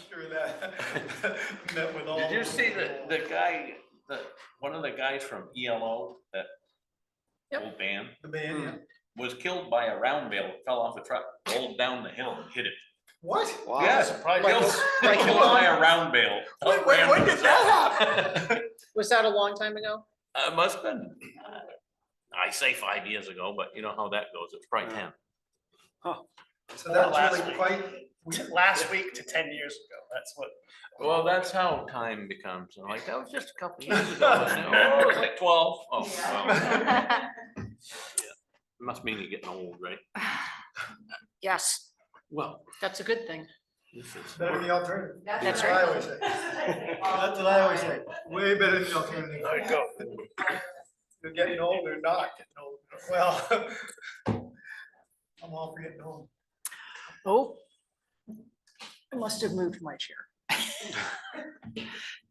sure that met with all. Did you see the guy, one of the guys from ELO, that old band? The band, yeah. Was killed by a round bale, fell off a truck, rolled down the hill and hit it. What? Wow. Yeah, killed by a round bale. Wait, when did that happen? Was that a long time ago? Must have been, I say 5 years ago, but you know how that goes, it's probably 10. So that's Last really week. quite. Last week to 10 years ago. That's what. Well, that's how time becomes. I'm like, that was just a couple years ago. Oh, it was like 12. Oh, well. Yeah. Must mean you're getting old, right? Yes, Well, that's a good thing. this is. Better than the alternative. That's what I right. always say. That's what I always say. Way better than the alternative. There you go. You're getting old or not getting old. Well, I'm all for getting old. Oh, I must have moved my chair.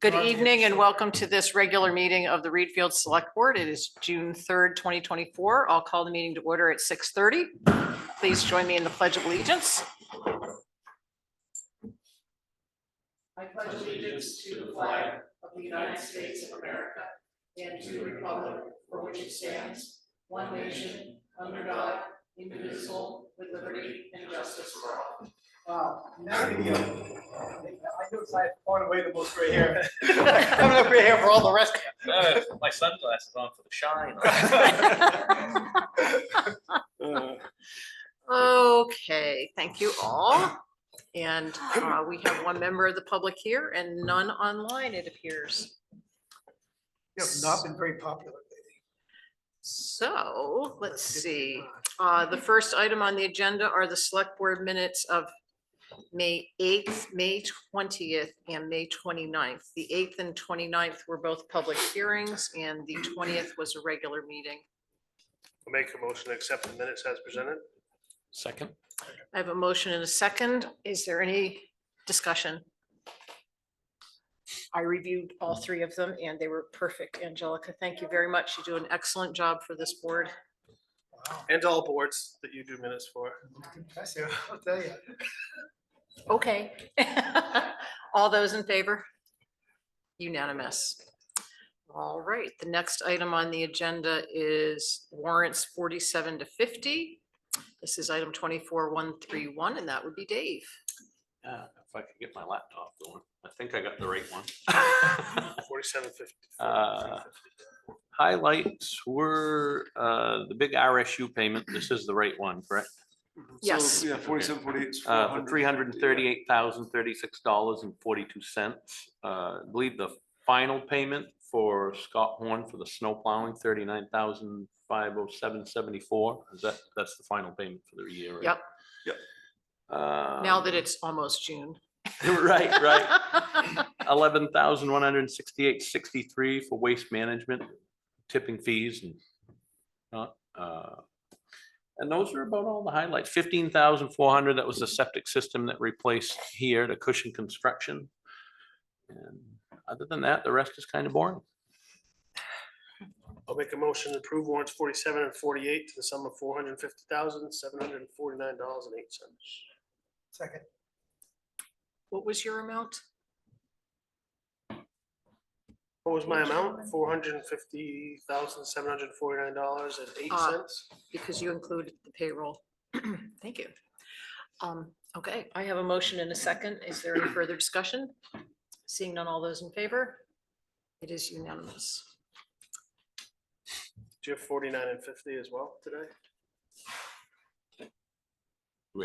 Good evening and welcome to this regular meeting of the Readfield Select Board. It is June 3rd, 2024. I'll call the meeting to order at 6:30. Please join me in the Pledge of Allegiance. I pledge allegiance to the flag of the United States of America and to the republic for which it stands, one nation, under God, indivisible, with liberty and justice for all. Wow. Now you go. I know I far and away the most gray hair. Coming up gray hair for all the rest of you. My sunglasses on for the shine. Okay, thank you all. And we have one member of the public here and none online, it appears. You have not been very popular lately. So let's see. The first item on the agenda are the select board minutes of May 8th, May 20th, and May 29th. The 8th and 29th were both public hearings and the 20th was a regular meeting. I'll make a motion to accept the minutes as presented. Second. I have a motion and a second. Is there any discussion? I reviewed all three of them and they were perfect. Angelica, thank you very much. You do an excellent job for this board. Wow. And all boards that you do minutes for. Impressive, I'll tell you. Okay. All those in favor? Unanimous. All right, the next item on the agenda is warrants 47 to 50. This is item 24131, and that would be Dave. If I could get my laptop going, I think I got the right one. 4750. Highlights were the big RSU payment. This is the right one, correct? Yes. So, yeah, 47, 48. For $338,036.42. I believe the final payment for Scott Horn for the snow plowing, $39,507.74. That's the final payment for the year, right? Yep. Yep. Now that it's almost June. Right. 11,168.63 for waste management, tipping fees and those are about all the highlights. 15,400, that was the septic system that replaced here, the Cushion Construction. And other than that, the rest is kind of boring. I'll make a motion to approve warrants 47 and 48 to the sum of $450,749.08. Second. What was your amount? What was my amount? $450,749.08. Because you included the payroll. Thank you. Okay, I have a motion and a second. Is there any further discussion? Seeing none, all those in favor? It is unanimous. Do you have 49 and 50 as well today?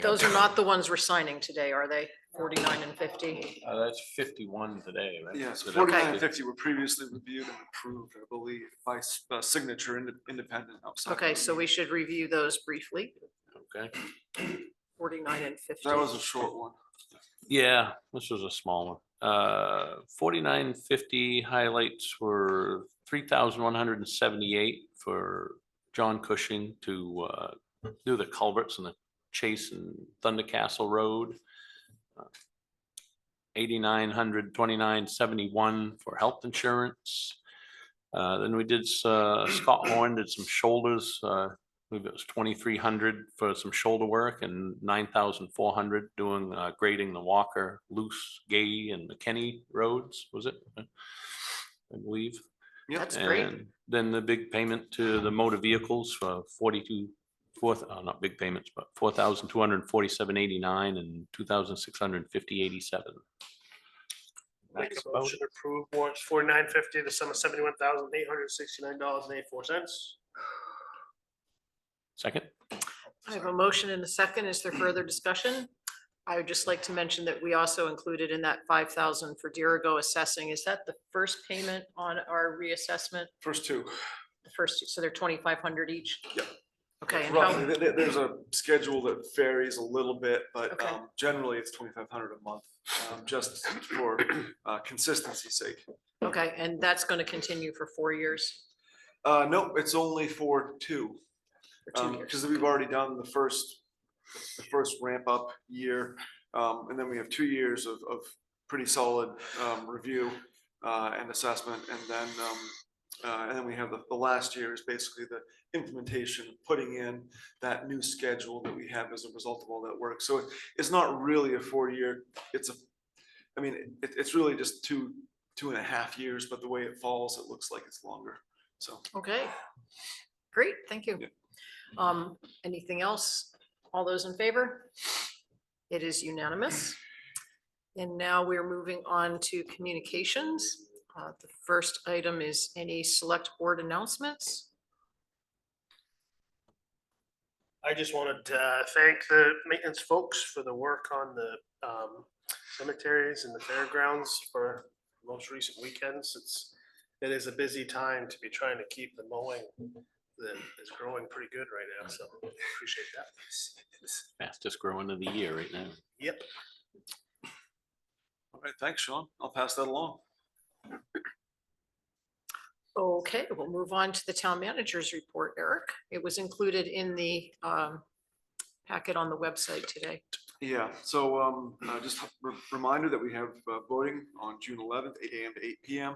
Those are not the ones we're signing today, are they? 49 and 50? That's 51 today, right? Yes, So 49 that's- and 50 were previously reviewed and approved, I believe, by signature independent outside. Okay, so we should review those briefly. Okay. 49 and 50. That was a short one. Yeah, this was a small one. 4950 highlights were 3,178 for John Cushing to do the culverts and the Chase and Thunder Castle Road. 8,929.71 for health insurance. Then we did Scott Horn did some shoulders believe it was 2,300 for some shoulder work and 9,400 doing grading the Walker, Loose, Gay, and McKinney roads, was it? I believe. Yep. That's great. And then the big payment to the motor vehicles for 42, not big payments, but 4,247.89 and 2,650.87. Make That's a about motion it. to approve warrants 4950, the sum of $71,869.84. Second? I have a motion and a second. Is there further discussion? I would just like to mention that we also included in that 5,000 for Dirigo assessing. Is that the first payment on our reassessment? First two. The first, two, so they're 2,500 each? Yep. Okay, and Roughly, how, there's a schedule that varies a little bit, but Okay. generally it's 2,500 a month, just for consistency's sake. okay, and that's going to continue for 4 years? No, it's only for two. For 2 years. Because we've already done the first ramp up year. And then we have 2 years of pretty solid review and assessment. And then we have the last year is basically the implementation, putting in that new schedule that we have as a result of all that work. So it's not really a 4-year, it's really just 2.5 years, but the way it falls, it looks like it's longer. So. Okay, great, thank you. Yeah. Anything else? All those in favor? It is unanimous. And now we're moving on to communications. The first item is any select board announcements. I just wanted to thank the maintenance folks for the work on the cemeteries and the fairgrounds for most recent weekends. It is a busy time to be trying to keep the mowing that is growing pretty good right now, so appreciate that. Fastest growing of the year right now. Yep. All right, thanks, Sean. I'll pass that along. Okay, we'll move on to the town manager's report, Eric. It was included in the packet on the website today. Yeah, so just a reminder that we have voting on June 11th, 8 a.m. to 8 p.m.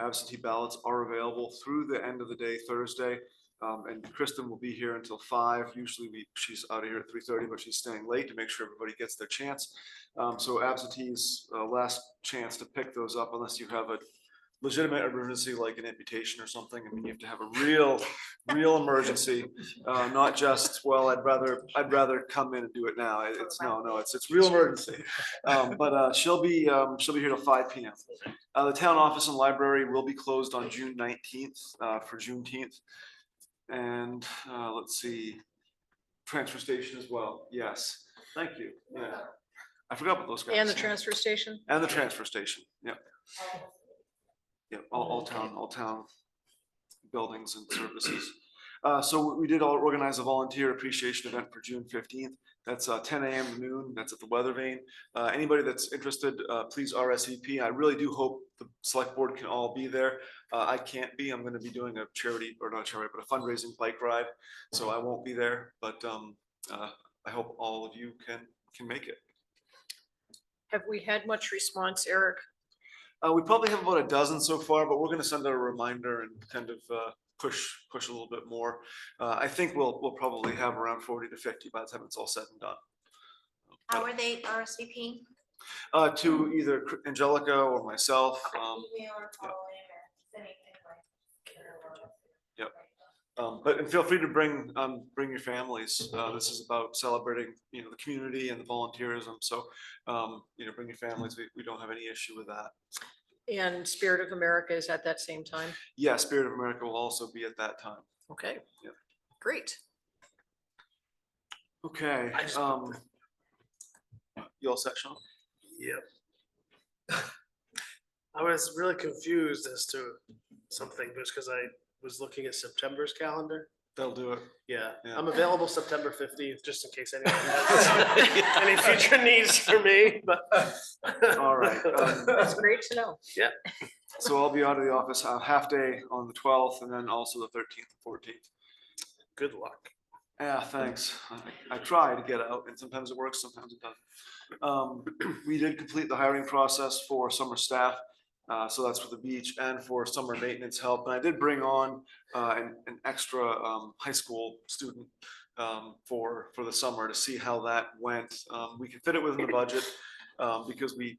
Absentee ballots are available through the end of the day, Thursday. And Kristen will be here until 5. Usually she's out of here at 3:30, but she's staying late to make sure everybody gets their chance. So absentees, last chance to pick those up unless you have a legitimate emergency like an amputation or something. I mean, you have to have a real emergency, not just, well, I'd rather come in and do it now. It's real emergency. But she'll be here till 5 p.m. The town office and library will be closed on June 19th for Juneteenth. And let's see, transfer station as well. Yes, thank you. Yeah, I forgot about those guys. And the transfer station? And the transfer station. Yep. Yep. All town buildings and services. So we did all organize a volunteer appreciation event for June 15th. That's 10 a.m. to noon. That's at the Weather Vane. Anybody that's interested, please RSVP. I really do hope the select board can all be there. I can't be. I'm going to be doing a charity, or not a charity, but a fundraising bike ride. So I won't be there, but I hope all of you can make it. Have we had much response, Eric? We probably have about a dozen so far, but we're going to send out a reminder and kind of push a little bit more. I think we'll probably have around 40 to 50 by the time it's all said and done. How are they RSVP? To either Angelica or myself. Email or calling or anything like. But and feel free to bring your families. This is about celebrating, the community and the volunteerism. So, bring your families. We don't have any issue with that. And Spirit of America is at that same time? Yeah, Spirit of America will also be at that time. Okay. Yeah. Great. Okay. You all set, Sean? Yep. I was really confused as to something just because I was looking at September's calendar. They'll do it. Yeah, Yeah. I'm available September 15th, just in case anyone has any future needs for me, but. All right. That's great to know. Yeah. So I'll be out of the office half day on the 12th and then also the 13th and 14th. Good luck. Yeah, thanks. I try to get out and sometimes it works, sometimes it doesn't. We did complete the hiring process for summer staff. So that's for the beach and for summer maintenance help. And I did bring on an extra high school student for the summer to see how that went. We can fit it within the budget because we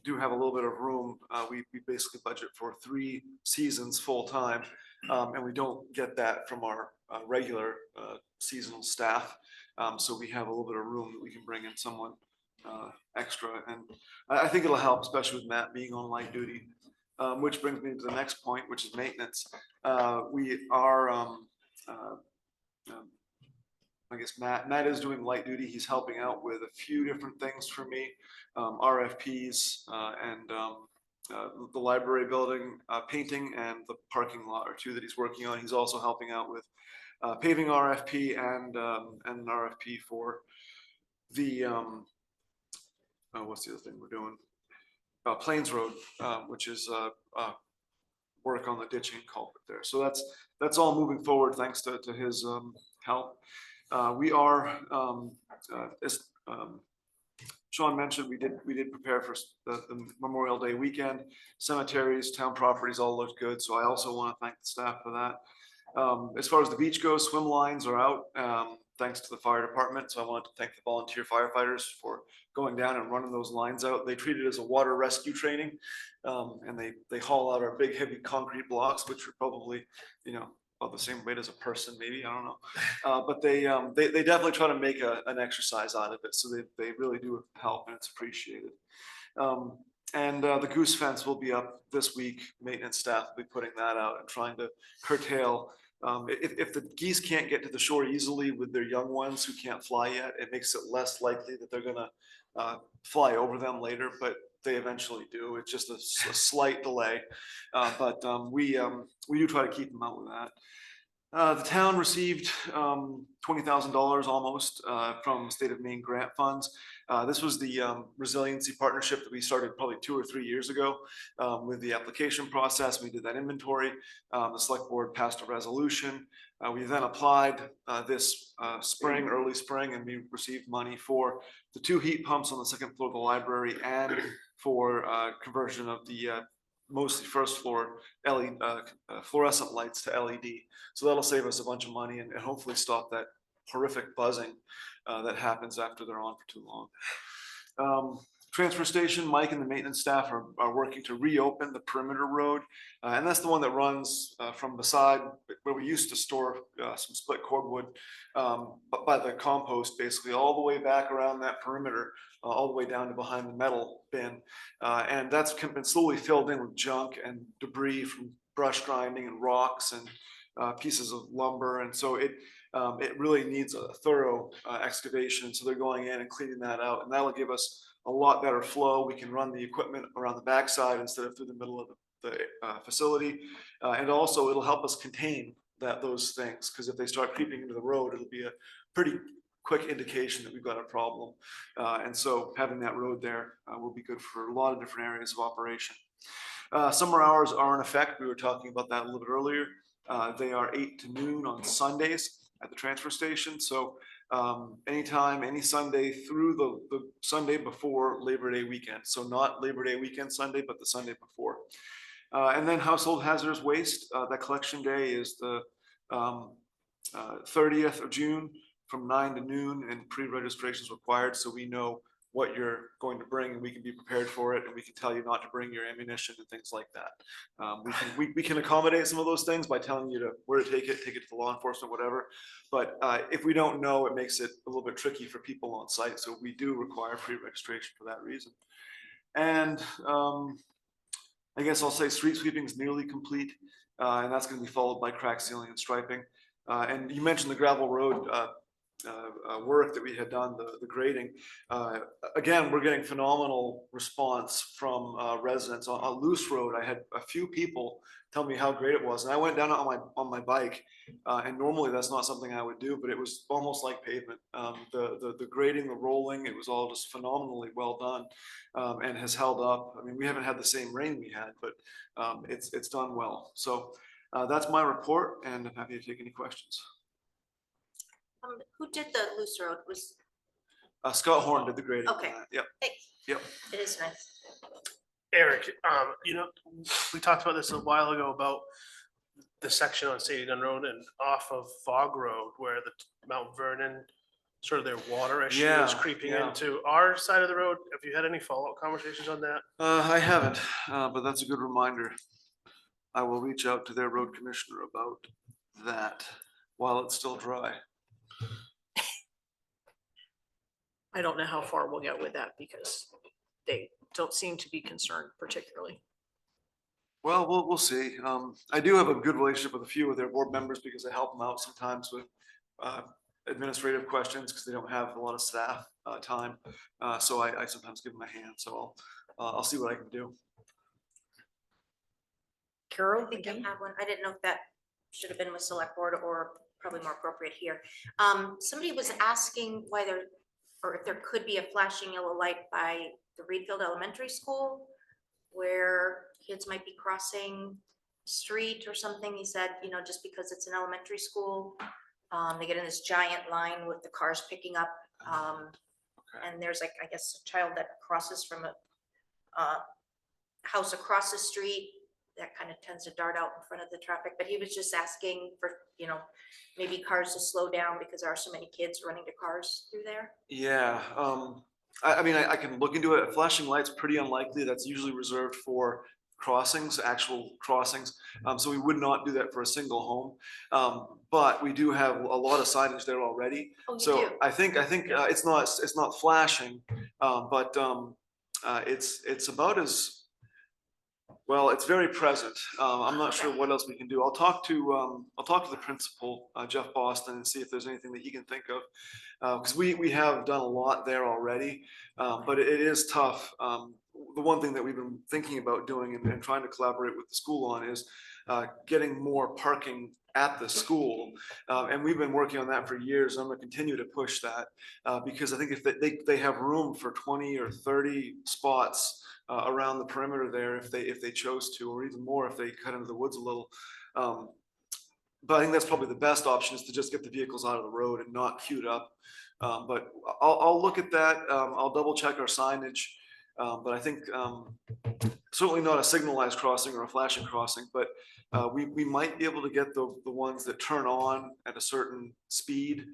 do have a little bit of room. We basically budget for 3 seasons full-time, and we don't get that from our regular seasonal staff. So we have a little bit of room that we can bring in someone extra, and I think it'll help, especially with Matt being on light duty. Which brings me to the next point, which is maintenance. We are, I guess Matt is doing light duty. He's helping out with a few different things for me, RFPs and the library building painting, and the parking lot are 2 that he's working on. He's also helping out with paving RFP and an RFP for the what's the other thing we're doing? Plains Road, which is work on the ditching culvert there. So that's all moving forward thanks to his help. We are, as Sean mentioned, we did prepare for the Memorial Day weekend. Cemeteries, town properties all looked good. So I also want to thank the staff for that. As far as the beach goes, swim lines are out thanks to the fire department. So I want to thank the volunteer firefighters for going down and running those lines out. They treat it as a water rescue training, and they haul out our big heavy concrete blocks, which are probably, about the same weight as a person, maybe, I don't know. But they definitely try to make an exercise out of it. So they really do help, and it's appreciated. And the goose fence will be up this week. Maintenance staff will be putting that out and trying to curtail. If the geese can't get to the shore easily with their young ones who can't fly yet, it makes it less likely that they're gonna fly over them later, but they eventually do. It's just a slight delay. But we do try to keep them out with that. The town received $20,000 almost from state of Maine grant funds. This was the resiliency partnership that we started probably 2 or 3 years ago with the application process. We did that inventory. The select board passed a resolution. We then applied this spring, early spring, and we received money for the 2 heat pumps on the 2nd floor of the library and for conversion of the mostly first floor LED fluorescent lights to LED. So that'll save us a bunch of money and hopefully stop that horrific buzzing that happens after they're on for too long. Transfer station, Mike and the maintenance staff are working to reopen the perimeter road. And that's the one that runs from beside where we used to store some split cordwood, but by the compost, basically all the way back around that perimeter, all the way down to behind the metal bin. And that's been slowly filled in with junk and debris from brush grinding and rocks and pieces of lumber. And so it really needs a thorough excavation. So they're going in and cleaning that out, and that'll give us a lot better flow. We can run the equipment around the backside instead of through the middle of the facility. And also it'll help us contain those things, because if they start creeping into the road, it'll be a pretty quick indication that we've got a problem. And so having that road there will be good for a lot of different areas of operation. Summer hours are in effect. We were talking about that a little bit earlier. They are 8 to noon on Sundays at the transfer station. So anytime, any Sunday through the Sunday before Labor Day weekend. So not Labor Day weekend Sunday, but the Sunday before. And then household hazardous waste, that collection day is the 30th of June from 9 to noon, and pre-registration is required. So we know what you're going to bring, and we can be prepared for it, and we can tell you not to bring your ammunition and things like that. We can accommodate some of those things by telling you where to take it to the law enforcement, whatever. But if we don't know, it makes it a little bit tricky for people on site. So we do require pre-registration for that reason. And I guess I'll say street sweeping is nearly complete, and that's going to be followed by crack sealing and striping. And you mentioned the gravel road work that we had done, the grading. Again, we're getting phenomenal response from residents. On Loose Road, I had a few people tell me how great it was, and I went down on my bike, and normally that's not something I would do, but it was almost like pavement. The grading, the rolling, it was all just phenomenally well done, and has held up. I mean, we haven't had the same rain we had, but it's done well. So that's my report, and I'm happy to take any questions. Who did the loose road? Was Scott Horn did the grading. Okay. Yep. Thanks. Yep. It is nice. Eric, we talked about this a while ago about the section on Sadie Gun Road and off of Fog Road where the Mount Vernon, sort of their water issue is Yeah, creeping yeah. into our side of the road. Have you had any follow-up conversations on that? I haven't, but that's a good reminder. I will reach out to their road commissioner about that while it's still dry. I don't know how far we'll get with that because they don't seem to be concerned particularly. Well, we'll see. I do have a good relationship with a few of their board members because I help them out sometimes with administrative questions because they don't have a lot of staff time. So I sometimes give them a hand. So I'll see what I can do. Carol, I think I again? have one. I didn't know if that should have been with select board or probably more appropriate here. Somebody was asking why there, or if there could be a flashing yellow light by the Readfield Elementary School where kids might be crossing street or something. He said, just because it's an elementary school, they get in this giant line with the cars picking up. And there's like, I guess, a child that crosses from a house across the street that kind of tends to dart out in front of the traffic. But he was just asking for, maybe cars to slow down because there are so many kids running to cars through there. Yeah. I mean, I can look into it. A flashing light's pretty unlikely. That's usually reserved for crossings, actual crossings. So we would not do that for a single home. But we do have a lot of signage there already. Oh, you So do? I think it's not flashing, but it's about as well. It's very present. I'm not sure what else we can do. I'll talk to the principal, Jeff Boston, and see if there's anything that he can think of. Because we have done a lot there already, but it is tough. The one thing that we've been thinking about doing and trying to collaborate with the school on is getting more parking at the school. And we've been working on that for years. I'm going to continue to push that because I think if they have room for 20 or 30 spots around the perimeter there if they chose to, or even more if they cut into the woods a little. But I think that's probably the best option is to just get the vehicles out of the road and not queued up. But I'll look at that. I'll double check our signage. But I think certainly not a signalized crossing or a flashing crossing, but we might be able to get the ones that turn on at a certain speed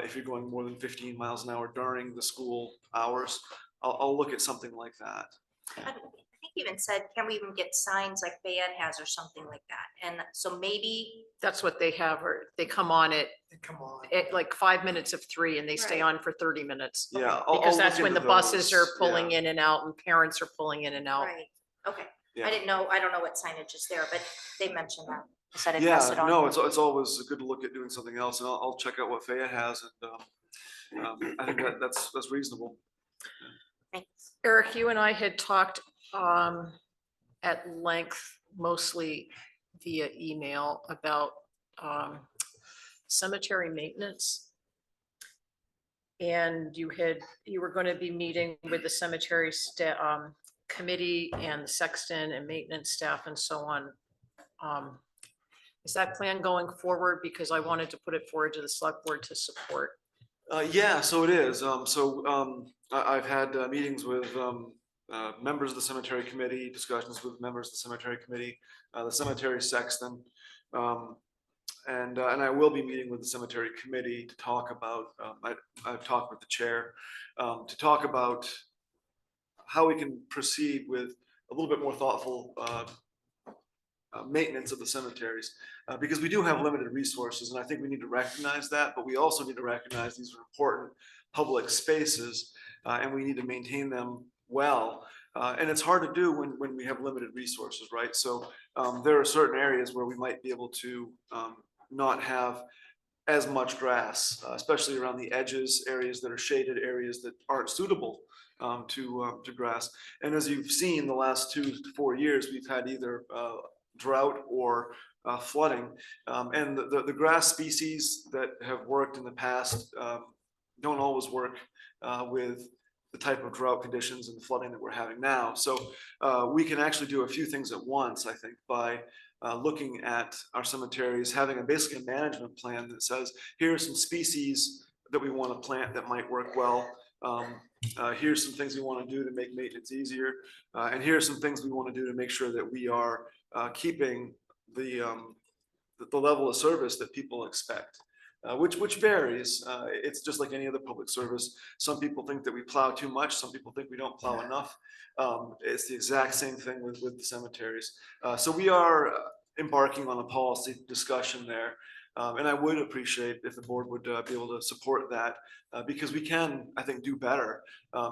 if you're going more than 15 miles an hour during the school hours. I'll look at something like that. I think he even said, can we even get signs like Fayette has or something like that? And so maybe, That's what they have, or they come on Come on. at like 5 minutes of 3 and they stay Right. on for 30 minutes. Yeah, Because that's look when the into buses are those. pulling Yeah. in and out and parents are pulling in and out. right, okay. Yeah. I didn't know, I don't know what signage is there, but they mentioned that. I said I'd Yeah, pass it on. no, it's always good to look at doing something else, and I'll check out what Fayette has, and I think that's reasonable. Thanks. Eric, you and I had talked at length, mostly via email, about cemetery maintenance. And you were going to be meeting with the cemetery committee and the sexton and maintenance staff and so on. Is that plan going forward? Because I wanted to put it forward to the select board to support. Yeah, so it is. I've had meetings with members of the cemetery committee, discussions with members of the cemetery committee, the cemetery sexton. And I will be meeting with the cemetery committee to talk about, I've talked with the chair, to talk about how we can proceed with a little bit more thoughtful maintenance of the cemeteries, because we do have limited resources, and I think we need to recognize that, but we also need to recognize these are important public spaces, and we need to maintain them well. And it's hard to do when we have limited resources, right? So there are certain areas where we might be able to not have as much grass, especially around the edges, areas that are shaded, areas that aren't suitable to grass. And as you've seen the last 2 to 4 years, we've had either drought or flooding. And the grass species that have worked in the past don't always work with the type of drought conditions and flooding that we're having now. So we can actually do a few things at once, I think, by looking at our cemeteries, having basically a management plan that says, here are some species that we want to plant that might work well. Here's some things we want to do to make maintenance easier. And here's some things we want to do to make sure that we are keeping the level of service that people expect. Which varies. It's just like any other public service. Some people think that we plow too much. Some people think we don't plow enough. It's the exact same thing with the cemeteries. So we are embarking on a policy discussion there. And I would appreciate if the board would be able to support that because we can, I think, do better,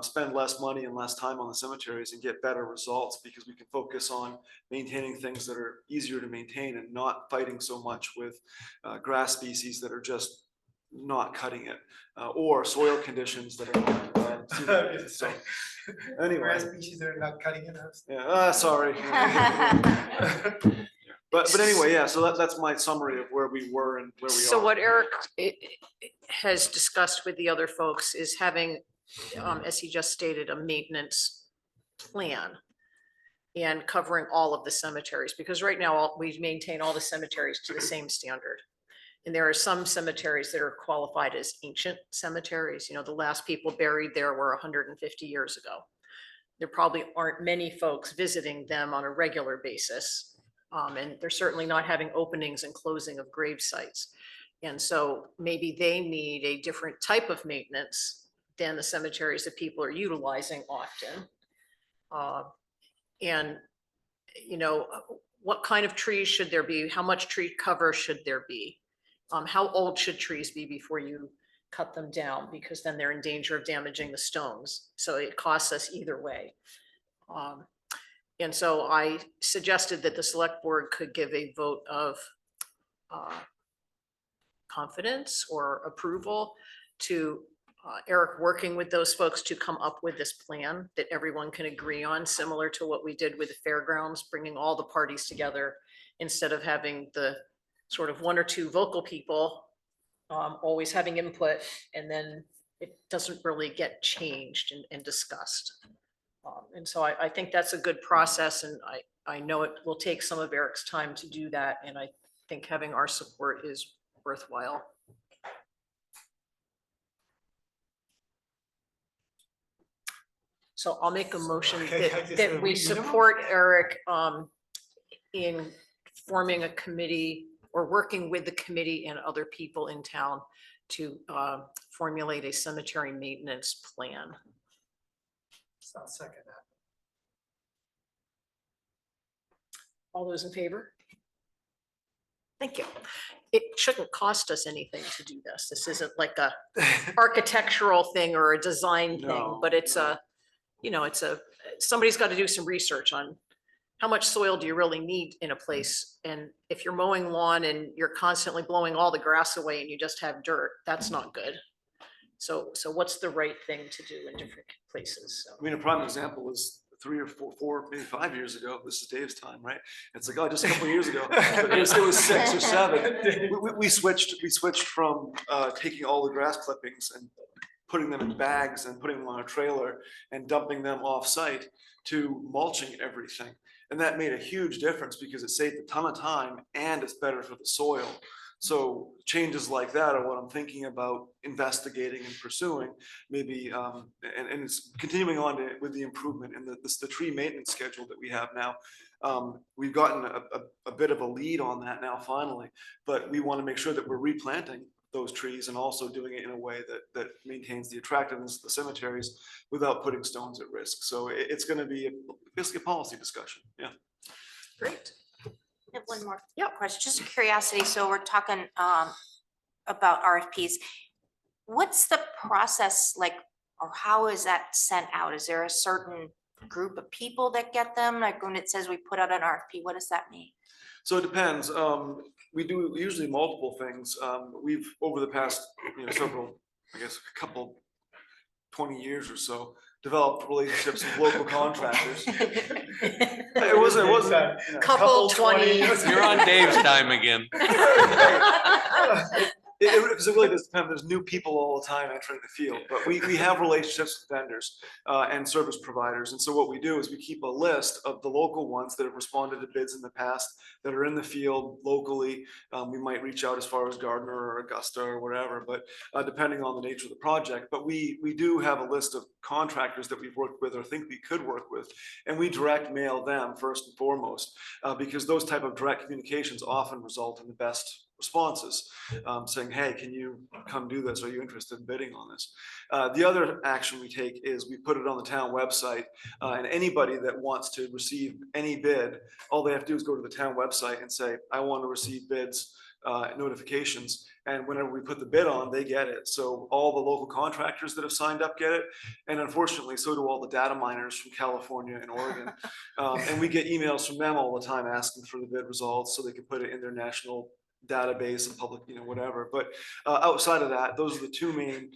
spend less money and less time on the cemeteries and get better results because we can focus on maintaining things that are easier to maintain and not fighting so much with grass species that are just not cutting it or soil conditions that are not suiting it. So anyway, Grass species that are not cutting it. yeah, sorry. But anyway, yeah, so that's my summary of where we were and where we are. So what Eric has discussed with the other folks is having, as he just stated, a maintenance plan and covering all of the cemeteries, because right now we maintain all the cemeteries to the same standard. And there are some cemeteries that are qualified as ancient cemeteries. You know, the last people buried there were 150 years ago. There probably aren't many folks visiting them on a regular basis. And they're certainly not having openings and closing of grave sites. And so maybe they need a different type of maintenance than the cemeteries that people are utilizing often. And, you know, what kind of trees should there be? How much tree cover should there be? How old should trees be before you cut them down? Because then they're in danger of damaging the stones. So it costs us either way. And so I suggested that the select board could give a vote of confidence or approval to Eric working with those folks to come up with this plan that everyone can agree on, similar to what we did with the fairgrounds, bringing all the parties together instead of having the sort of one or two vocal people always having input, and then it doesn't really get changed and discussed. And so I think that's a good process, and I know it will take some of Eric's time to do that, and I think having our support is worthwhile. So I'll make a motion that we support Eric in forming a committee or working with the committee and other people in town to formulate a cemetery maintenance plan. So I'll second that. All those in favor? Thank you. It shouldn't cost us anything to do this. This isn't like a architectural thing or a design thing, No, but it's no. a, you know, somebody's got to do some research on how much soil do you really need in a place? And if you're mowing lawn and you're constantly blowing all the grass away and you just have dirt, that's not good. So what's the right thing to do in different places? So. I mean, a prime example is 3 or 4, maybe 5 years ago. This is Dave's time, right? It's like, oh, just a couple of years ago. But it was 6 or 7. We switched from taking all the grass clippings and putting them in bags and putting them on a trailer and dumping them off site to mulching everything. And that made a huge difference because it saved a ton of time and it's better for the soil. So changes like that are what I'm thinking about investigating and pursuing, maybe, and it's continuing on with the improvement in the tree maintenance schedule that we have now. We've gotten a bit of a lead on that now finally, but we want to make sure that we're replanting those trees and also doing it in a way that maintains the attractiveness of the cemeteries without putting stones at risk. So it's going to be basically a policy discussion. Yeah. Great. I have one more Yep. question, just a curiosity. So we're talking about RFPs. What's the process like, or how is that sent out? Is there a certain group of people that get them? Like when it says we put out an RFP, what does that mean? So it depends. We do usually multiple things. We've over the past several, I guess, a couple 20 years or so, developed relationships with local contractors. It wasn't. Couple 20. You're on Dave's time again. Because it really does depend. There's new people all the time entering the field, but we have relationships with vendors and service providers. And so what we do is we keep a list of the local ones that have responded to bids in the past that are in the field locally. We might reach out as far as Gardner or Augusta or whatever, but depending on the nature of the project. But we do have a list of contractors that we've worked with or think we could work with, and we direct mail them first and foremost, because those type of direct communications often result in the best responses, saying, hey, can you come do this? Are you interested in bidding on this? The other action we take is we put it on the town website, and anybody that wants to receive any bid, all they have to do is go to the town website and say, I want to receive bids, notifications. And whenever we put the bid on, they get it. So all the local contractors that have signed up get it. And unfortunately, so do all the data miners from California and Oregon. And we get emails from them all the time asking for the bid results so they can put it in their national database and public, whatever. But outside of that, those are the two main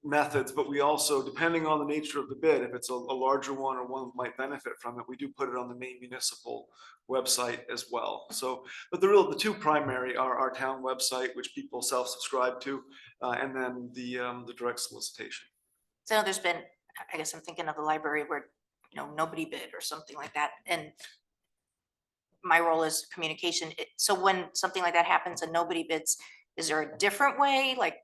methods. But we also, depending on the nature of the bid, if it's a larger one or one that might benefit from it, we do put it on the main municipal website as well. So, but the two primary are our town website, which people self-subscribe to, and then the direct solicitation. So there's been, I guess I'm thinking of the library where, nobody bid or something like that. And my role is communication. So when something like that happens and nobody bids, is there a different way? Like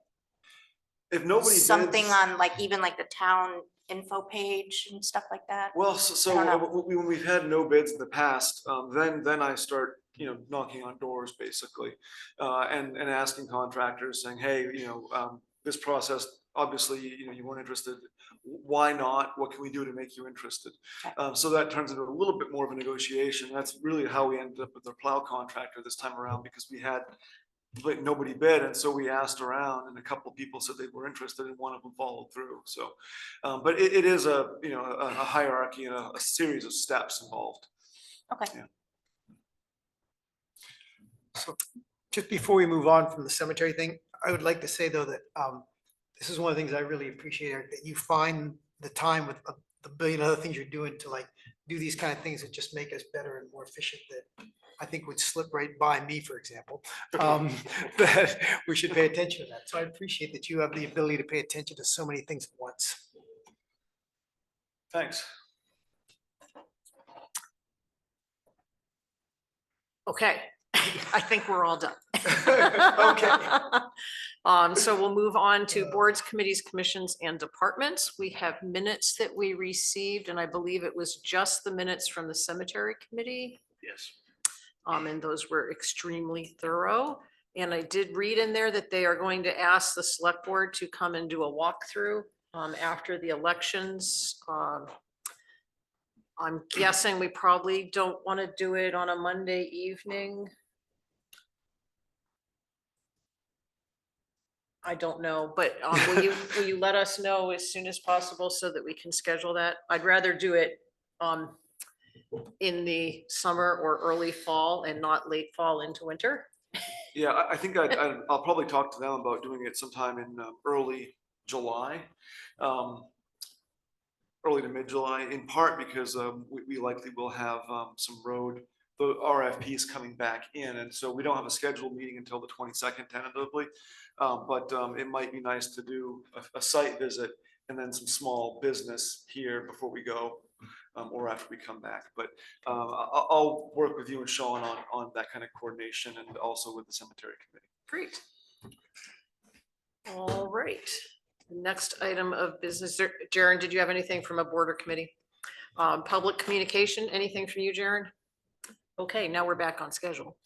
if nobody something bids, on like the town info page and stuff like that? well, I don't know. when we've had no bids in the past, then I start, knocking on doors basically, and asking contractors saying, hey, this process, obviously, you weren't interested. Why not? What can we do to make you interested? So that turns into a little bit more of a negotiation. That's really how we ended up with our plow contractor this time around, because we had nobody bid, and so we asked around, and a couple of people said they were interested, and one of them followed through. So, but it is a hierarchy and a series of steps involved. Okay. Yeah. So just before we move on from the cemetery thing, I would like to say though that this is one of the things I really appreciate, Eric, that you find the time with the billion other things you're doing to like do these kind of things that just make us better and more efficient, that I think would slip right by me, for example. That we should pay attention to that. So I appreciate that you have the ability to pay attention to so many things at once. Thanks. Okay, I think we're all done. Okay. So we'll move on to boards, committees, commissions, and departments. We have minutes that we received, and I believe it was just the minutes from the cemetery committee. Yes. And those were extremely thorough. And I did read in there that they are going to ask the select board to come and do a walkthrough after the elections. I'm guessing we probably don't want to do it on a Monday evening. I don't know, but will you let us know as soon as possible so that we can schedule that? I'd rather do it in the summer or early fall and not late fall into winter. Yeah, I think I'll probably talk to them about doing it sometime in early July, early to mid-July, in part because we likely will have some the RFPs coming back in, and so we don't have a scheduled meeting until the 22nd tentatively, but it might be nice to do a site visit and then some small business here before we go, or after we come back. But I'll work with you and Sean on that kind of coordination, and also with the cemetery committee. Great. All right. The next item of business, Jaren, did you have anything from a board or committee? Public communication, anything from you, Jaren? Okay, now we're back on schedule.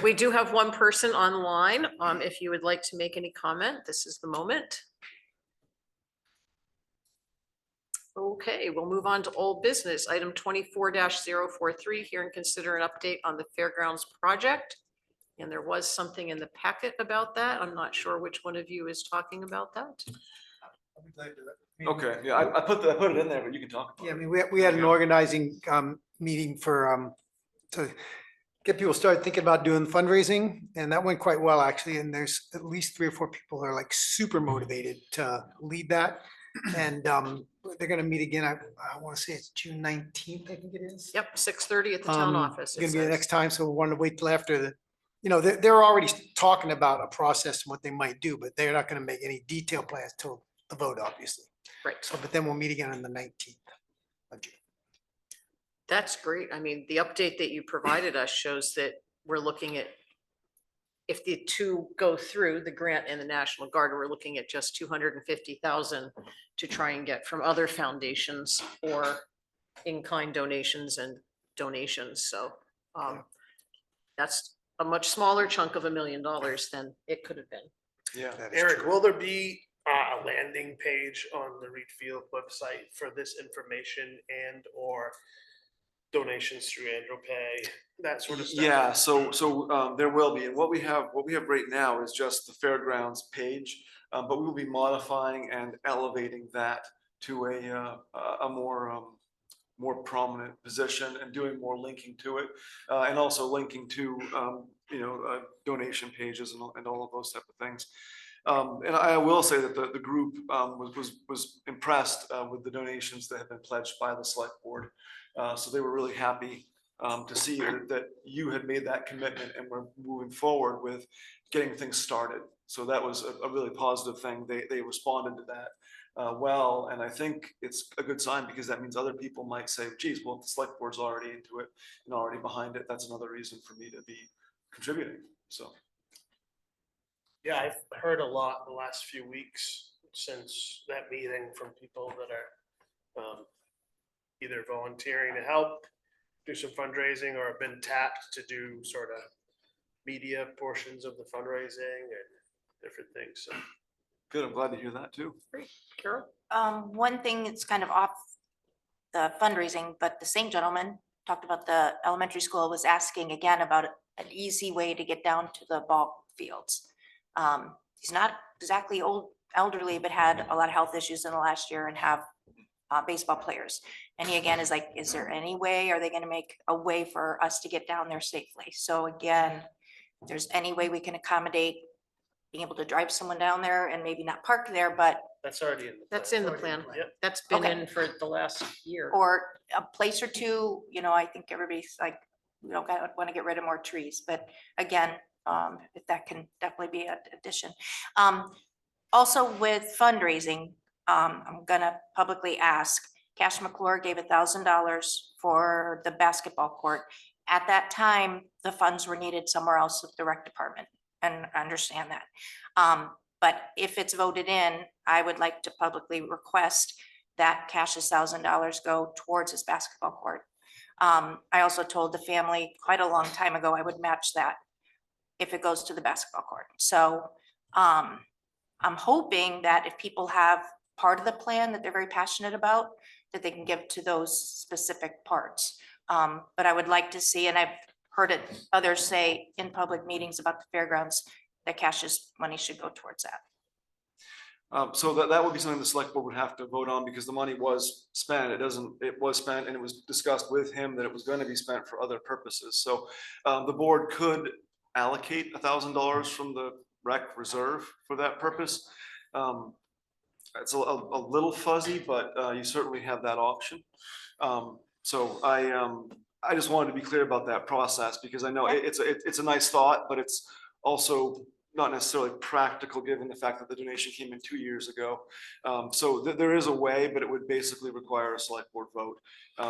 We do have one person online. If you would like to make any comment, this is the moment. Okay, we'll move on to old business. Item 24-043, here and consider an update on the fairgrounds project. And there was something in the packet about that. I'm not sure which one of you is talking about that. Okay, yeah, I put it in there, but you can talk about Yeah, I it. mean, we had an organizing meeting for to get people started thinking about doing fundraising, and that went quite well actually. And there's at least 3 or 4 people that are like super motivated to lead that. And they're gonna meet again. I want to say it's June 19th, I think it is. Yep, 6:30 at the town office. It's gonna be the next time, so we wanted to wait till after you know, they're already talking about a process and what they might do, but they're not gonna make any detailed plans till the vote, obviously. Right. So, but then we'll meet again on the 19th of June. That's great. I mean, the update that you provided us shows that we're looking at, if the two go through, the grant and the National Guard, we're looking at just 250,000 to try and get from other foundations or in-kind donations and donations. So that's a much smaller chunk of $1 million than it could have been. Yeah. That is Eric, true. will there be a landing page on the Readfield website for this information and or donations through AndroPay, that sort of stuff? Yeah, so there will be, and what we have right now is just the fairgrounds page, but we will be modifying and elevating that to a more prominent position and doing more linking to it, and also linking to donation pages and all of those type of things. And I will say that the group was impressed with the donations that have been pledged by the select board. So they were really happy to see that you had made that commitment and we're moving forward with getting things started. So that was a really positive thing. They responded to that well, and I think it's a good sign because that means other people might say, geez, well, if the select board's already into it and already behind it, that's another reason for me to be contributing. So. Yeah, I've heard a lot in the last few weeks since that meeting from people that are either volunteering to help do some fundraising or have been tapped to do sort of media portions of the fundraising and different things. So Good, I'm glad to hear that too. Carol? One thing that's kind of off the fundraising, but the same gentleman talked about the elementary school, was asking again about an easy way to get down to the ball fields. He's not exactly elderly, but had a lot of health issues in the last year and have baseball players. And he again is like, is there any way, are they gonna make a way for us to get down there safely? So again, if there's any way we can accommodate being able to drive someone down there and maybe not park there, but that's already in the. That's plan. in the plan. Yep. That's been Okay. in for the last year. or a place or two, I think everybody's like, we don't want to get rid of more trees, but again, if that can definitely be an addition. Also with fundraising, I'm gonna publicly ask, Cash McClure gave $1,000 for the basketball court. At that time, the funds were needed somewhere else with the rec department, and I understand that. But if it's voted in, I would like to publicly request that Cash's $1,000 go towards his basketball court. I also told the family quite a long time ago, I would match that if it goes to the basketball court. So I'm hoping that if people have part of the plan that they're very passionate about, that they can give to those specific parts. But I would like to see, and I've heard it others say in public meetings about the fairgrounds, that Cash's money should go towards that. So that would be something the select board would have to vote on because the money was spent. It was spent and it was discussed with him that it was going to be spent for other purposes. So the board could allocate $1,000 from the rec reserve for that purpose. It's a little fuzzy, but you certainly have that option. So I just wanted to be clear about that process because I know it's a nice thought, but it's also not necessarily practical given the fact that the donation came in 2 years ago. So there is a way, but it would basically require a select board vote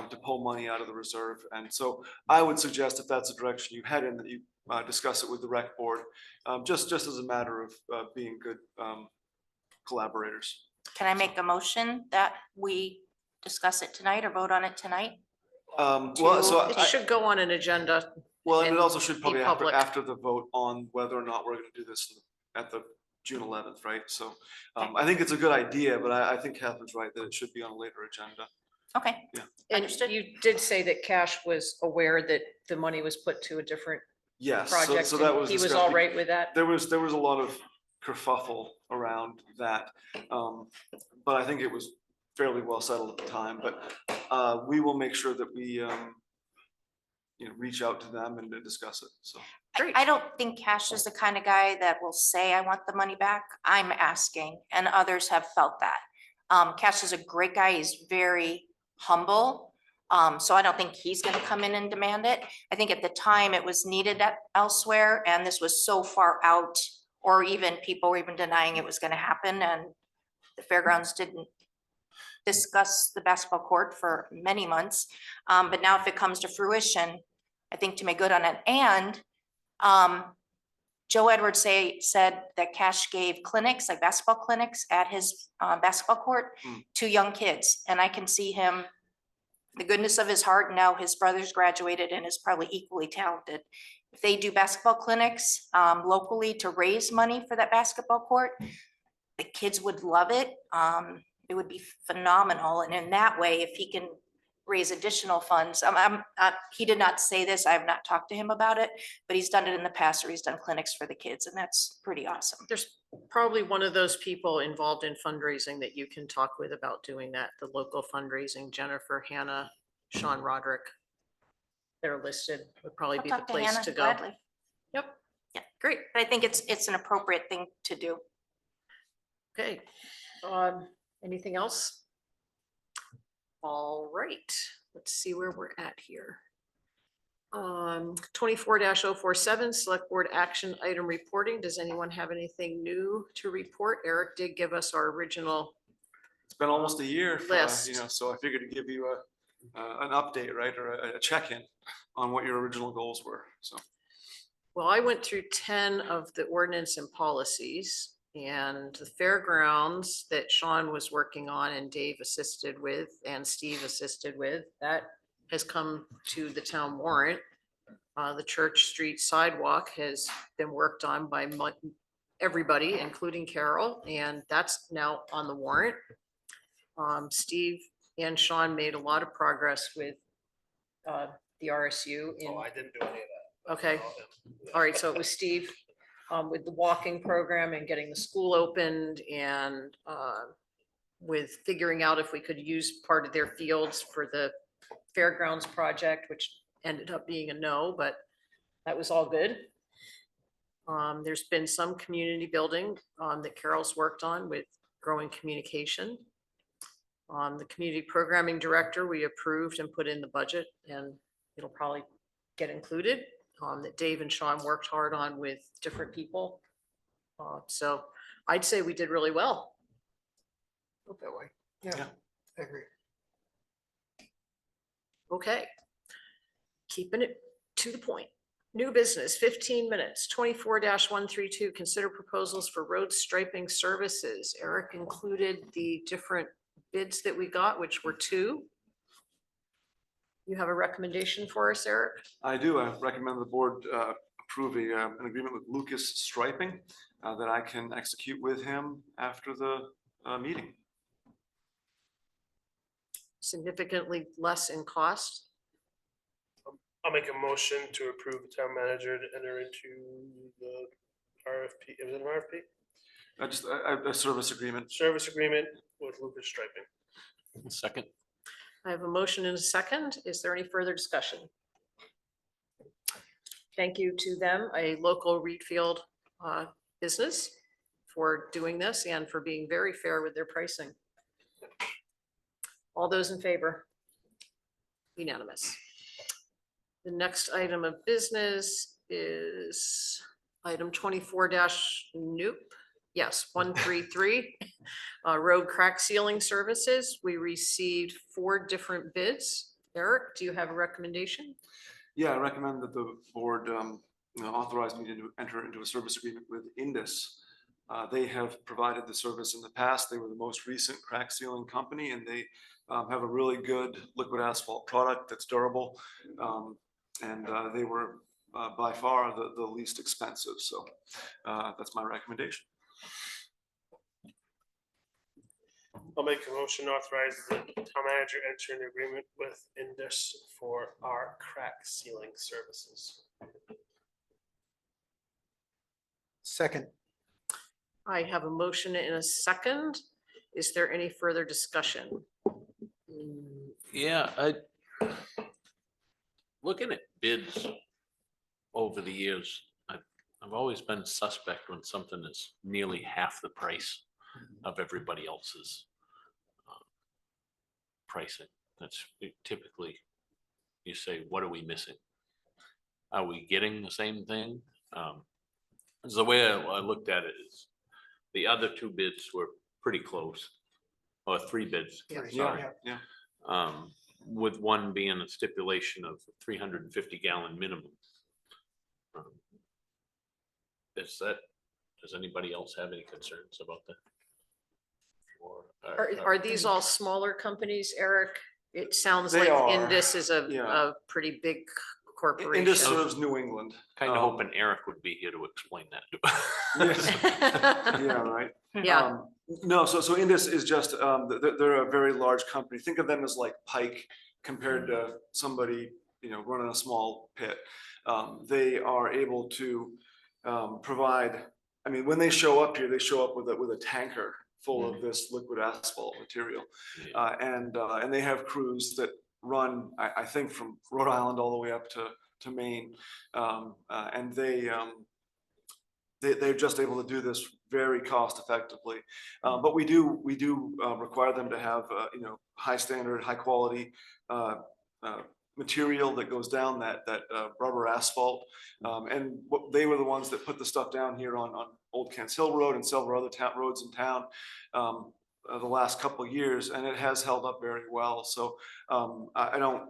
to pull money out of the reserve. And so I would suggest if that's the direction you head in, that you discuss it with the rec board, just as a matter of being good collaborators. Can I make a motion that we discuss it tonight or vote on it tonight? Well, so It should go on an agenda. well, and it and also should be probably public. after the vote on whether or not we're going to do this at the June 11th, right? So I think it's a good idea, but I think Catherine's right that it should be on a later agenda. Okay, And Understood. you did say that Cash was aware that the money was put to a different Yes, project. so that and was He was discussed all be- right with that? There was a lot of kerfuffle around that, but I think it was fairly well settled at the time. But we will make sure that we reach out to them and discuss it. So Great. I don't think Cash is the kind of guy that will say, I want the money back. I'm asking, and others have felt that. Cash is a great guy. He's very humble. So I don't think he's gonna come in and demand it. I think at the time it was needed elsewhere, and this was so far out, or even people were even denying it was gonna happen, and the fairgrounds didn't discuss the basketball court for many months. But now if it comes to fruition, I think to make good on it. And Joe Edwards said that Cash gave clinics, like basketball clinics at his basketball court to young kids. And I can see him, the goodness of his heart. Now his brother's graduated and is probably equally talented. If they do basketball clinics locally to raise money for that basketball court, the kids would love it. It would be phenomenal. And in that way, if he can raise additional funds, he did not say this, I have not talked to him about it, but he's done it in the past, or he's done clinics for the kids, and that's pretty awesome. There's probably one of those people involved in fundraising that you can talk with about doing that, the local fundraising, Jennifer, Hannah, Sean Roderick. They're listed, would probably I'll be the talk to place Hannah to go. gladly. Yep, Yeah, great. But I think it's an appropriate thing to do. okay. Anything else? All right, let's see where we're at here. 24-047, select board action item reporting. Does anyone have anything new to report? Eric did give us our original. It's been almost a year, List. so I figured to give you an update, right, or a check-in on what your original goals were, so. Well, I went through 10 of the ordinance and policies, and the fairgrounds that Sean was working on and Dave assisted with and Steve assisted with, that has come to the town warrant. The Church Street sidewalk has been worked on by everybody, including Carol, and that's now on the warrant. Steve and Sean made a lot of progress with the RSU in. Oh, I didn't do any of that. Okay, all right, so it was Steve with the walking program and getting the school opened, and with figuring out if we could use part of their fields for the fairgrounds project, which ended up being a no, but that was all good. There's been some community building that Carol's worked on with growing communication. The community programming director, we approved and put in the budget, and it'll probably get included. That Dave and Sean worked hard on with different people. So I'd say we did really well. Look that way. Yeah, I agree. Okay. Keeping it to the point. New business, 15 minutes, 24-132, consider proposals for road striping services. Eric included the different bids that we got, which were 2. You have a recommendation for us, Eric? I do. I recommend the board approve an agreement with Lucas Striping that I can execute with him after the meeting. Significantly less in cost. I'll make a motion to approve the town manager to enter into the RFP. Is it an RFP? Just a service agreement. Service agreement with Lucas Striping. Second. I have a motion and a second. Is there any further discussion? Thank you to them, a local Readfield business, for doing this and for being very fair with their pricing. All those in favor? Unanimous. The next item of business is item 24 nope. Yes, 133, road crack sealing services. We received 4 different bids. Eric, do you have a recommendation? Yeah, I recommend that the board authorize me to enter into a service agreement with Indus. They have provided the service in the past. They were the most recent crack sealing company, and they have a really good liquid asphalt product that's durable. And they were by far the least expensive. So that's my recommendation. I'll make a motion to authorize the town manager enter an agreement with Indus for our crack sealing services. Second. I have a motion and a second. Is there any further discussion? Yeah, looking at bids over the years, I've always been suspect when something is nearly half the price of everybody else's pricing. That's typically, you say, what are we missing? Are we getting the same thing? 'Cause the way I looked at it is, the other two bids were pretty close, or three bids, Yeah. sorry. Yeah. With one being a stipulation of 350 gallon minimum. Does anybody else have any concerns about that? Are these all smaller companies, Eric? It sounds They like are, Indus is a yeah. pretty big Indus corporation. serves New England. Kind of Um, hoping Eric would be here to explain that. Yes. Yeah, right. Yeah, No, so Indus is just, they're a very large company. Think of them as like Pike compared to somebody, running a small pit. They are able to provide, I mean, when they show up here, they show up with a tanker full of this liquid asphalt material. Yeah. And they have crews that run, I think from Rhode Island all the way up to Maine. And they're just able to do this very cost effectively. But we do require them to have, high standard, high quality material that goes down that rubber asphalt. And they were the ones that put the stuff down here on Old Kents Hill Road and several other roads in town the last couple of years, and it has held up very well. So I don't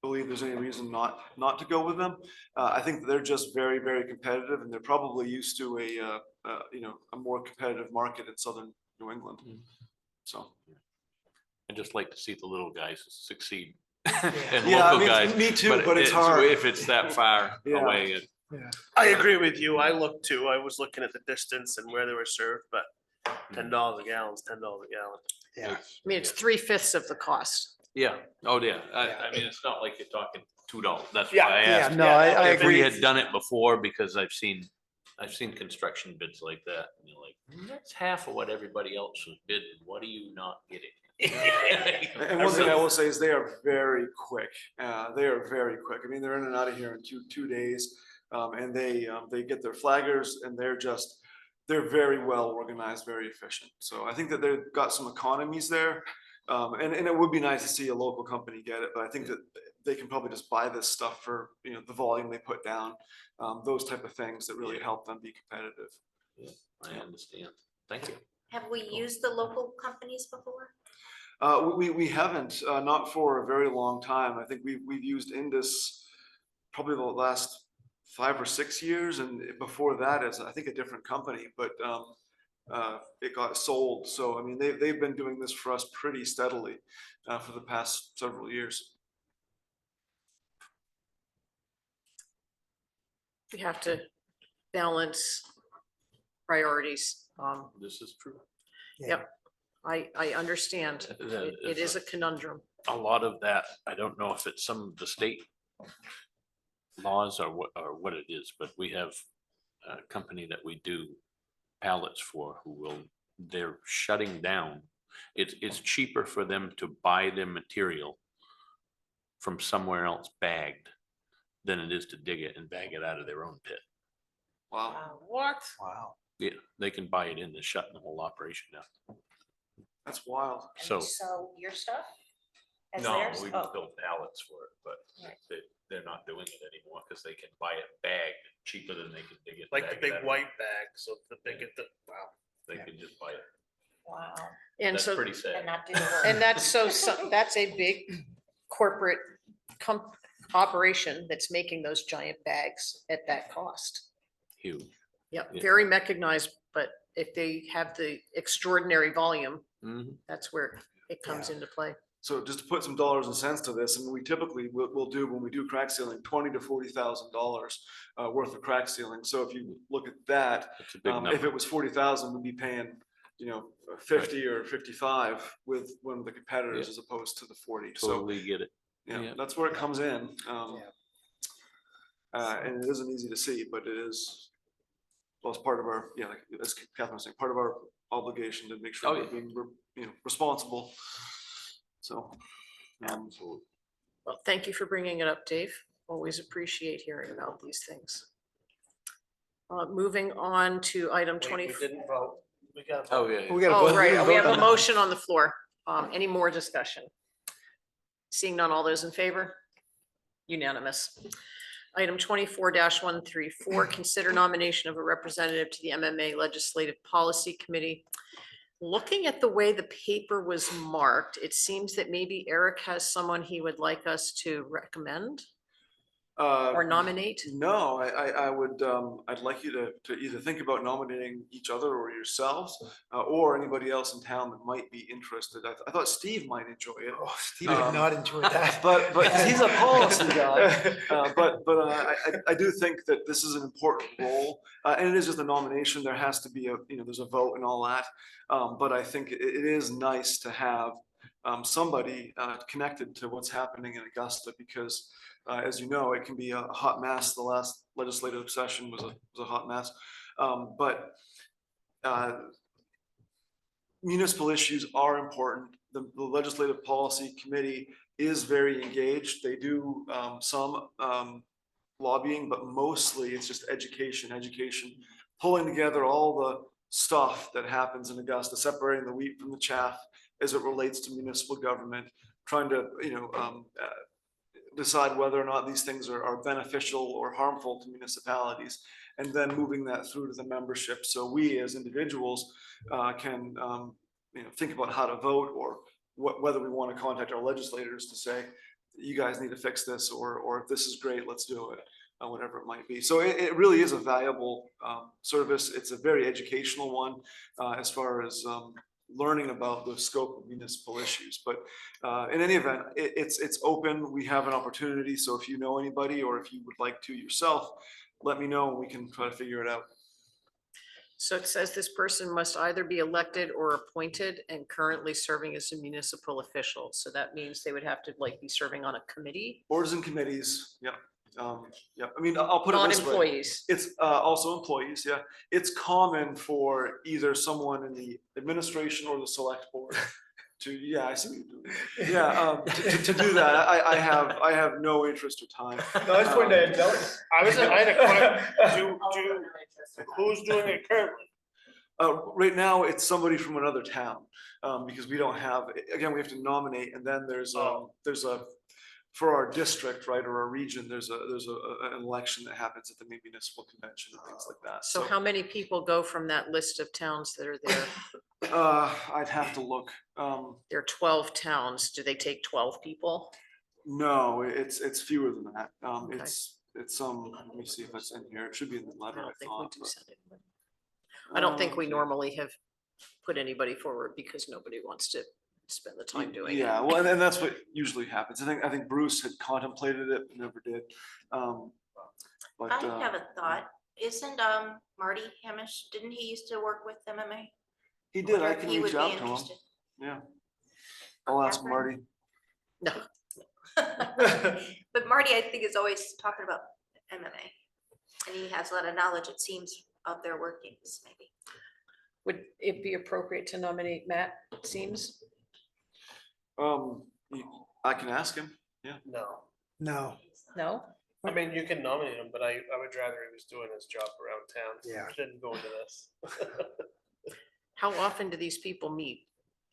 believe there's any reason not to go with them. I think that they're just very, very competitive, and they're probably used to a more competitive market in southern New England. So I just like to see the little guys succeed. Yeah. And Yeah, I local mean, guys. me too, but it's hard. If it's that far Yeah. away, Yeah. I agree with you. I looked too. I was looking at the distance and where they were served, but $10 a gallon is $10 a gallon. Yeah. I mean, it's 3/5 of the cost. yeah. Oh, yeah. Yeah. I mean, it's not like you're talking $2. That's Yeah. why I Yeah, asked. no, I If we agree. had done it before, because I've seen construction bids like that, and you're like, that's half of what everybody else was bidding. What are you not getting? And one thing I will say is they are very quick. They are very quick. I mean, they're in and out of here in two days, and they get their flaggers, and they're very well organized, very efficient. So I think that they've got some economies there, and it would be nice to see a local company get it. But I think that they can probably just buy this stuff for the volume they put down, those type of things that really help them be competitive. Yeah, I understand. Thank you. Have we used the local companies before? We haven't, not for a very long time. I think we've used Indus probably the last 5 or 6 years, and before that is I think a different company, but it got sold. So I mean they've been doing this for us pretty steadily for the past several years. We have to balance priorities. This is true. Yep, I understand. It is a conundrum. A lot of that, I don't know if it's some of the state laws or what it is, but we have a company that we do pallets for they're shutting down. It's cheaper for them to buy their material from somewhere else bagged than it is to dig it and bag it out of their own pit. Wow, What? Wow. Yeah, they can buy it in and shutting the whole operation down. that's wild. So, your stuff? as no, theirs? we Oh, built pallets for it, but Right. they're not doing it anymore because they can buy it bagged cheaper than they can dig it. Like the bag it big out. white bag, so the big, wow. They can just buy it. wow. And That's so, pretty And sad. not do the work. and that's that's a big corporate operation that's making those giant bags at that cost. Huge. Yep, Yeah. very mechanized, but if they have the extraordinary volume, Mhm. that's where it comes into play. So just to put some dollars and cents to this, I mean, we typically will do, when we do crack sealing, $20,000 to $40,000 worth of crack sealing. So if you look at that, It's a big if number. it was 40,000, we'd be paying, 50 or 55 with one of the competitors Yeah. as opposed to the 40. So, Totally get it. yeah, yeah. that's where it comes in. Yeah. And it isn't easy to see, but it is, well, it's part of our, like, as Catherine was saying, part of our obligation to make sure Oh, we're yeah. being, responsible. So. Absolutely. Well, thank you for bringing it up, Dave. Always appreciate hearing about these things. Moving on to item Wait, 20. we didn't vote. We got. Oh, yeah. We gotta Oh, vote- right, didn't we vote have a on that. motion on the floor. Any more discussion? Seeing none, all those in favor? Unanimous. Item 24-134, consider nomination of a representative to the MMA Legislative Policy Committee. Looking at the way the paper was marked, it seems that maybe Eric has someone he would like us to recommend or nominate. No, I would, I'd like you to either think about nominating each other or yourselves, or anybody else in town that might be interested. I thought Steve might enjoy it. Oh, Steve did not enjoy that. But he's a policy guy. I do think that this is an important role, and it is just a nomination. There has to be there's a vote and all that. But I think it is nice to have somebody connected to what's happening in Augusta, because as you know, it can be a hot mess. The last legislative session was a hot mess. But municipal issues are important. The Legislative Policy Committee is very engaged. They do some lobbying, but mostly it's just education, pulling together all the stuff that happens in Augusta, separating the wheat from the chaff as it relates to municipal government, trying to, decide whether or not these things are beneficial or harmful to municipalities, and then moving that through to the membership. So we as individuals can, think about how to vote, or whether we want to contact our legislators to say, you guys need to fix this, or if this is great, let's do it, whatever it might be. So it really is a valuable service. It's a very educational one as far as learning about the scope of municipal issues. But in any event, it's open. We have an opportunity. So if you know anybody, or if you would like to yourself, let me know and we can try to figure it out. So it says this person must either be elected or appointed and currently serving as a municipal official. So that means they would have to be serving on a committee. Boards and committees, yeah. Yeah, I mean, I'll put it this way. Non-employees. It's also employees, yeah. It's common for either someone in the administration or the select board to, yeah, I see what you're doing. Yeah, to do that. I have no interest or time. No, I just wanted to notice. I had a question. Who's doing it currently? Right now, it's somebody from another town, because we don't have, again, we have to nominate, and then there's a for our district, right, or our region, there's an election that happens at the municipal convention and things like that. So how many people go from that list of towns that are there? I'd have to look. There are 12 towns. Do they take 12 people? No, it's fewer than that. Okay. It's let me see if it's in here. It should be in the I letter, don't I think we thought. do send it. I don't think we Okay. normally have put anybody forward because nobody wants to spend the time doing it. Yeah, well, and that's what usually happens. I think Bruce had contemplated it, but never did. But I have a thought. Isn't Marty Hamish, didn't he used to work with MMA? he did. Wonder I if can he would reach be out to him. interested. Yeah, I'll ask Catherine? Marty. No, But Marty, I think, is always talking about MMA. And he has a lot of knowledge, it seems, out there working, maybe. would it be appropriate to nominate Matt, it seems? I can ask him. No. No, No? I mean, you can nominate him, but I would rather he was doing his job around town. Yeah. Didn't go into this. How often do these people meet?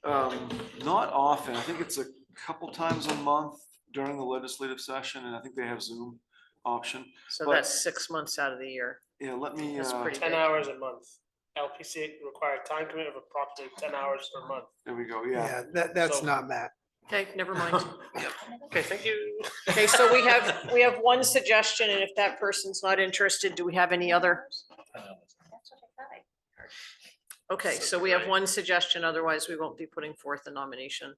Not often. I think it's a couple times a month during the legislative session, and I think they have Zoom option. So But- that's 6 months out of the year. Yeah, let me, That's pretty 10 big. hours a month. LPC required time commitment of approximately 10 hours per month. there we go, yeah. yeah, that's So- not Matt. Okay, never mind. Okay, thank you. Okay, so we have one suggestion, and if that person's not interested, do we have any other? That's what I thought I heard. Okay, so we have one suggestion, otherwise we won't be putting forth a nomination.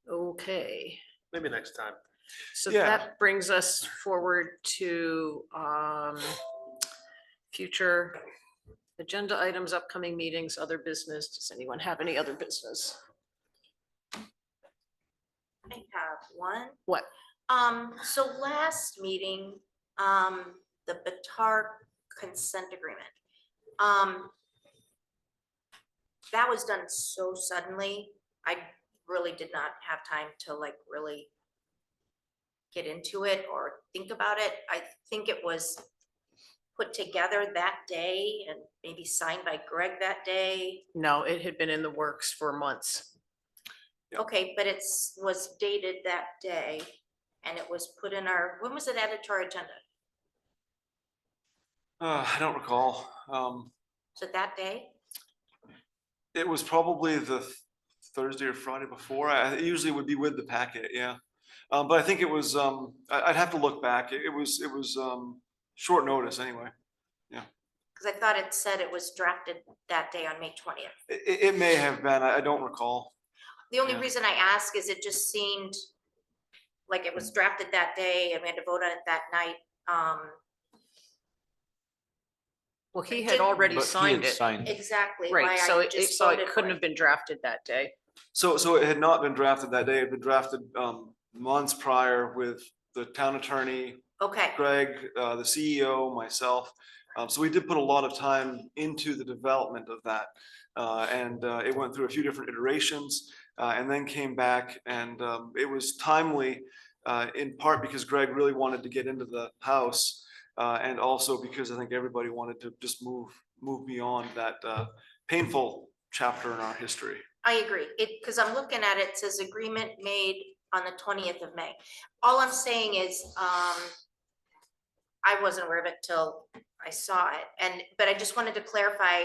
Okay, Maybe next time. so Yeah. that brings us forward to future agenda items, upcoming meetings, other business. Does anyone have any other business? I have one. What? So last meeting, the Batar consent agreement. That was done so suddenly. I really did not have time to really get into it or think about it. I think it was put together that day and maybe signed by Greg that day. No, it had been in the works for months. Okay, but was dated that day and it was put in our, when was it added to our agenda? I don't recall. Was it that day? It was probably the Thursday or Friday before. It usually would be with the packet, yeah. But I think it was, I'd have to look back. It was short notice anyway. Because I thought it said it was drafted that day on May 20th. It may have been, I don't recall. The only Yeah. reason I ask is it just seemed like it was drafted that day and we had to vote on it that night. Well, he It had didn't- already But he signed had it, signed it. Exactly. why right? So I it, just so it voted couldn't for have been drafted that day. So it had not been drafted that day. It had been drafted months prior with the town attorney, Okay, Greg, the CEO, myself. So we did put a lot of time into the development of that. And it went through a few different iterations and then came back and it was timely in part because Greg really wanted to get into the house and also because I think everybody wanted to just move beyond that painful chapter in our history. I agree. Because I'm looking at it, it says agreement made on the 20th of May. All I'm saying is, I wasn't aware of it till I saw it. But I just wanted to clarify,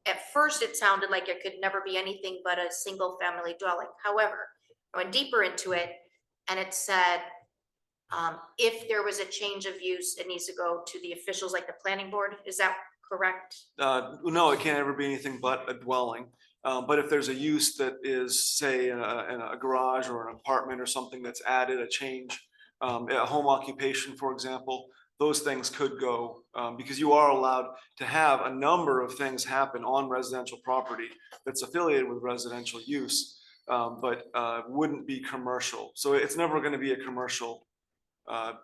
at first it sounded like it could never be anything but a single family dwelling. However, I went deeper into it and it said, if there was a change of use, it needs to go to the officials like the planning board. Is that correct? No, it can't ever be anything but a dwelling. But if there's a use that is, say, in a garage or an apartment or something that's added, a change, a home occupation, for example, those things could go, because you are allowed to have a number of things happen on residential property that's affiliated with residential use, but wouldn't be commercial. So it's never going to be a commercial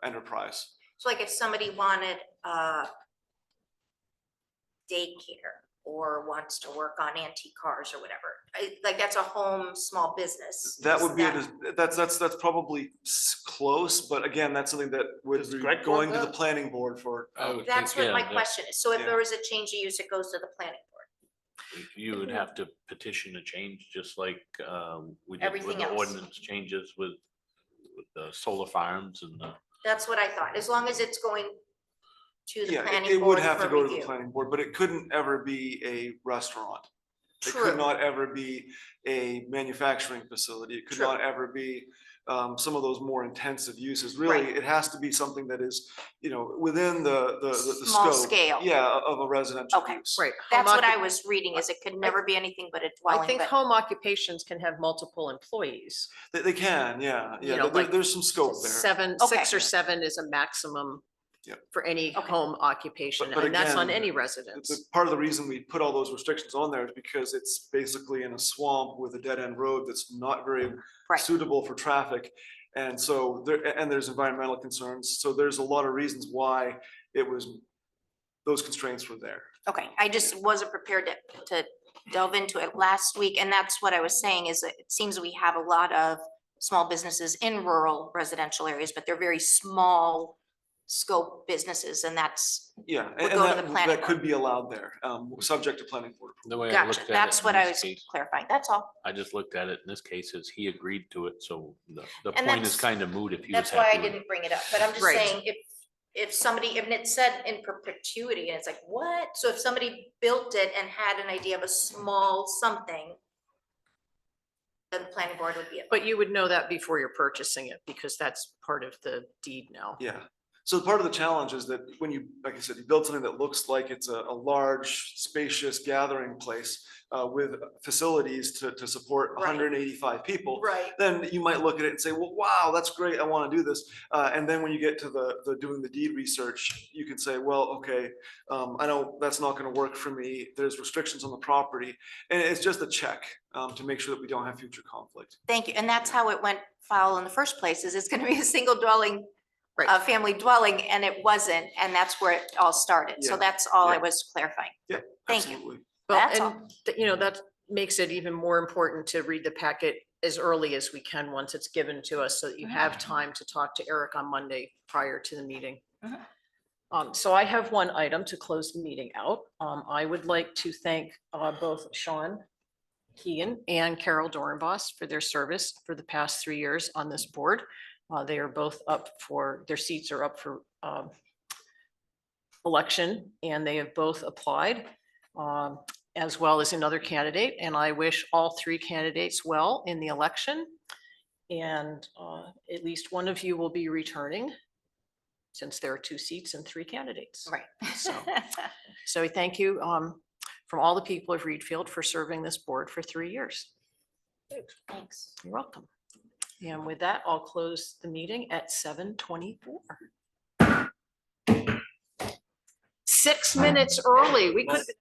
enterprise. So like if somebody wanted daycare or wants to work on antique cars or whatever, like that's a home, small business. That Is would be, that- that's probably close, but again, that's something that would Does be Greg want going to the that? planning board for. I would That's think, what my yeah, that question is. So if Yeah. there was a change of use, it goes to the planning board. You would have to petition a change, just like we did with Everything the else. ordinance changes with the solar farms and the. That's what I thought. As long as it's going to the Yeah, planning it would board have to for go to the review. planning board, but it couldn't ever be a restaurant. It True. could not ever be a manufacturing facility. It could True. not ever be some of those more intensive uses. Really, Right. it has to be something that is, within the Small scope. scale. Yeah, of a residential Okay. use. Right. That's Home what I occup- was reading, is it could never be anything but a I dwelling, think but home occupations can have multiple employees. They can, yeah, You yeah. know, like There's some scope there. Six or Okay. seven is a maximum Yep. for any Okay. home occupation, But and that's on again, any The residence. part of the reason we put all those restrictions on there is because it's basically in a swamp with a dead end road that's not very Right. suitable for traffic. And so there's environmental concerns. So there's a lot of reasons why those constraints were there. okay, I just wasn't prepared to delve into it last week, and that's what I was saying, is that it seems we have a lot of small businesses in rural residential areas, but they're very small scope businesses, and that's, Yeah, Would and go to the that planning could be allowed there, subject to planning board approval. The way I gotcha, looked at it that's in what I this was case, clarifying, that's all. I just looked at it in this case as he agreed to it, so the And point is that's- kind of moot if he was That's why I happy with it. didn't bring it up, but I'm just Right. saying, if somebody, and it said in perpetuity, and it's like, what? So if somebody built it and had an idea of a small something, then the planning board would be. But you would know that before you're purchasing it, because that's part of the deed now. Yeah, so part of the challenge is that when you, like I said, you build something that looks like it's a large spacious gathering place with facilities to support Right. 185 people, Right. then you might look at it and say, well, wow, that's great, I want to do this. And then when you get to the doing the deed research, you can say, well, okay, I know that's not going to work for me. There's restrictions on the property. And it's just a check to make sure that we don't have future conflict. Thank you, and that's how it went foul in the first place, is it's gonna be a single dwelling, Right. family dwelling, and it wasn't, and that's where it all started, so Yeah. that's all I Yeah. was clarifying. Yeah, Thank you. absolutely. Well, That's and, that makes it even more important to read the packet as early as we can once it's given to us, so that you have time to talk to Eric on Monday prior to the meeting. Mhm. So I have one item to close the meeting out. I would like to thank both Sean Keegan and Carol Dorenbos for their service for the past 3 years on this board. They are both up for, their seats are up for election, and they have both applied, as well as another candidate. And I wish all 3 candidates well in the election. And at least one of you will be returning, since there are 2 seats and 3 candidates. Right. So we thank you from all the people of Readfield for serving this board for 3 years. Thanks. You're welcome. And with that, I'll close the meeting at 7:24. 6 minutes early. We could have been